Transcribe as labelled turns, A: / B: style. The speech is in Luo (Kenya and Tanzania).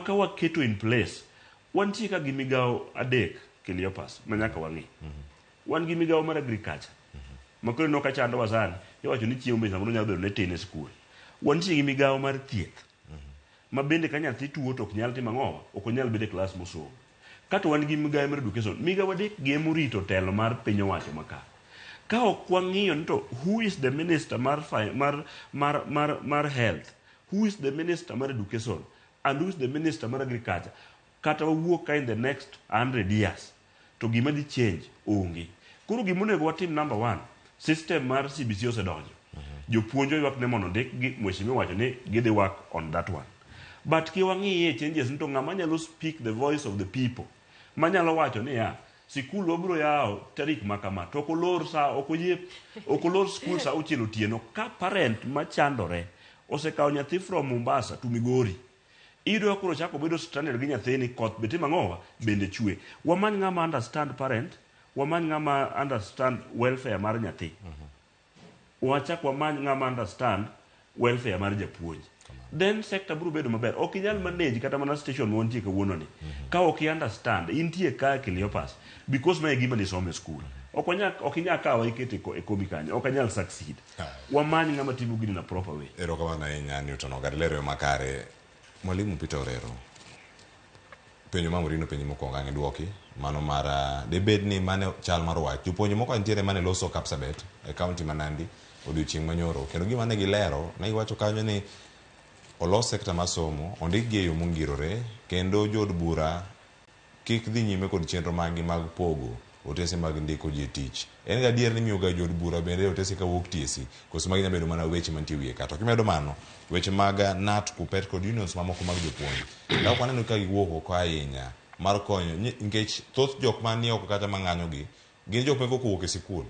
A: ka waketo in place wantie ka gi migawo adek Cleopas manyaka wang'i. Wan gi migawo mar agriculture makoro no ka chando wasani iwacho ni chiemo mesa mondo nyalo bedo ne tin e skul. Wantie gi migawo mar thieth ma bende ka nyathi tuo to ok nyal timo ang'owa, ok onyal bedo e klas mosomo. Kato wan gi migawo mar education, migawo adek gi emorito telo mar piny owacho maka. Ka ok wang'iyo ni to who is the minister mar health, who is the minister mar education, and who is the minister mar agriculture, kata wawuok ka in the next 100 years to gima di change onge. Koro gima onego watim number 1, system mar CBC osedonjo. Jopuonjo ywak ne mondo ndik gi mheshimiwa wacho ni gidhi work on that one. But ki wang'iye changes nito ng'ama nyalo speak the voice of the people. Manyalo wacho ni ya sikul wabiro yawo tarik makama to okolor skul sa auchiel otieno ka parent machandore osekawo nyathi from Mombasa to Migori. Iyudo koro chako bedo stranded gi nyathini koth bete mang'owa bende chwe. Wamany ng'ama understand parent, wamany ng'ama understand welfare mar nyathi. Wachak wamany ng'ama understand welfare mar japuonj. Then sector biro bedo maber. Ok inyal manage kata mana station montie kawuono ni. Ka ok understand intie ka Cleopas because mae gima ni some school. Ok inyal kawa ikete e komi kanyo. Ok anyal succeed. Wamany ng'ama timo gini na proper way.
B: Erokamano ahinya Newton Ogadlero makare. Mwalimu Peter Orero. Penjo mamorino penjo mokwongo ang'e duoki. Mano mar debed ni mane chal mar wach. Jopuonje moko nitiere mane loso Kapsabet e kaunti ma Nandi odiochieng' manyoro. Kendo gima ne gilero ne giwacho kanyo ni olos sekta mar somo, ondik gi e yo mongirore, kendo jod bura kik dhi nyime kod chenro maggi mag pogo otese mag ndiko ji tich. En ga dier ni miyo ga jod bura bende otese ka wuok TSC, koso magi nyalo bedo mana weche mantie wiye ka. To kimedo mano, weche mag NAT, KUPPET kod unions mamoko mag jopuonj. Dak waneno ka giwuok oko ahinya mar konyo nikech thoth jok manie oko kata mang'anyo gi gin jok meko kowuok e sikul.